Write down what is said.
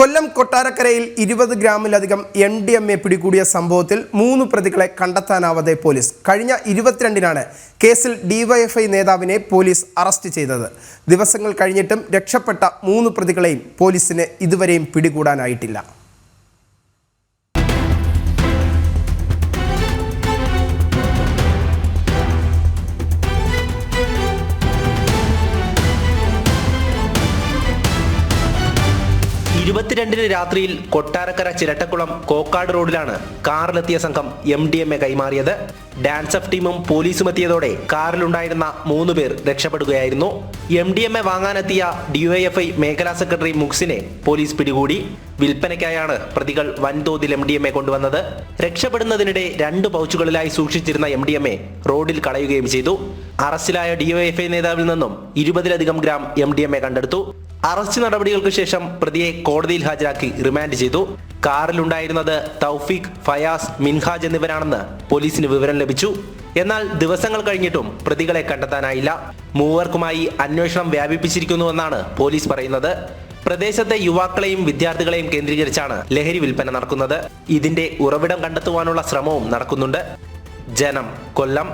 കൊല്ലം കൊട്ടാരക്കരയിൽ 20 ഗ്രാമിലധികം MDMA പിടികൂടിയ സംഭവത്തിൽ 3 പ്രതികളെ കണ്ടെത്താനാവാതെ പോലീസ്. കഴിഞ്ഞ 22-നാണ് കേസിൽ ഡിവൈഎഫ്ഐ നേതാവിനെ പോലീസ് അറസ്റ്റ് ചെയ്തത്. ദിവസങ്ങൾ കഴിഞ്ഞിട്ടും രക്ഷപ്പെട്ട 3 പ്രതികളെയും പോലീസിന് ഇതുവരെയും പിടികൂടാനായിട്ടില്ല. രാത്രിയിൽ കൊട്ടാരക്കര ചിരട്ടക്കുളം കോക്കാട് റോഡിലാണ് കാറിലെത്തിയ സംഘം MDMA കൈമാറിയത്. ഡാൻസ് ഓഫ് ടീമും പോലീസും എത്തിയതോടെ കാറിലുണ്ടായിരുന്ന 3 പേർ രക്ഷപ്പെടുകയായിരുന്നു. MDMA വാങ്ങാനെത്തിയ ഡിവൈഎഫ്ഐ മേഖലാ സെക്രട്ടറി മുക്സിനെ പോലീസ് പിടികൂടി. വിൽപ്പനയ്ക്കായാണ് പ്രതികൾ വൻതോതിൽ MDMA കൊണ്ടുവന്നത്. രക്ഷപ്പെടുന്നതിനിടെ 2 പൗച്ചുകളിലായി സൂക്ഷിച്ചിരുന്ന MDMA റോഡിൽ കളയുകയും ചെയ്തു. അറസ്റ്റിലായ ഡിവൈഎഫ്ഐ നേതാവിൽ നിന്നും 20-ലധികം ഗ്രാം MDMA കണ്ടെടുത്തു. അറസ്റ്റ് നടപടികൾക്ക് ശേഷം പ്രതിയെ കോടതിയിൽ ഹാജരാക്കി റിമാൻഡ് ചെയ്തു. കാറിലുണ്ടായിരുന്നത് തൗഫീഖ്, ഫയാസ്, മിൻഹാജ് എന്നിവരാണെന്ന് പോലീസിന് വിവരം ലഭിച്ചു. എന്നാൽ ദിവസങ്ങൾ കഴിഞ്ഞിട്ടും പ്രതികളെ കണ്ടെത്താനായില്ല. മൂവർക്കുമായി അന്വേഷണം വ്യാപിപ്പിച്ചിരിക്കുന്നുവെന്നാണ് പോലീസ് പറയുന്നത്. പ്രദേശത്തെ യുവാക്കളെയും വിദ്യാർത്ഥികളെയും കേന്ദ്രീകരിച്ചാണ് ലഹരി വിൽപ്പന നടക്കുന്നത്. ഇതിന്റെ ഉറവിടം കണ്ടെത്തുവാനുള്ള ശ്രമവും നടക്കുന്നുണ്ട്. ജനം, കൊല്ലം.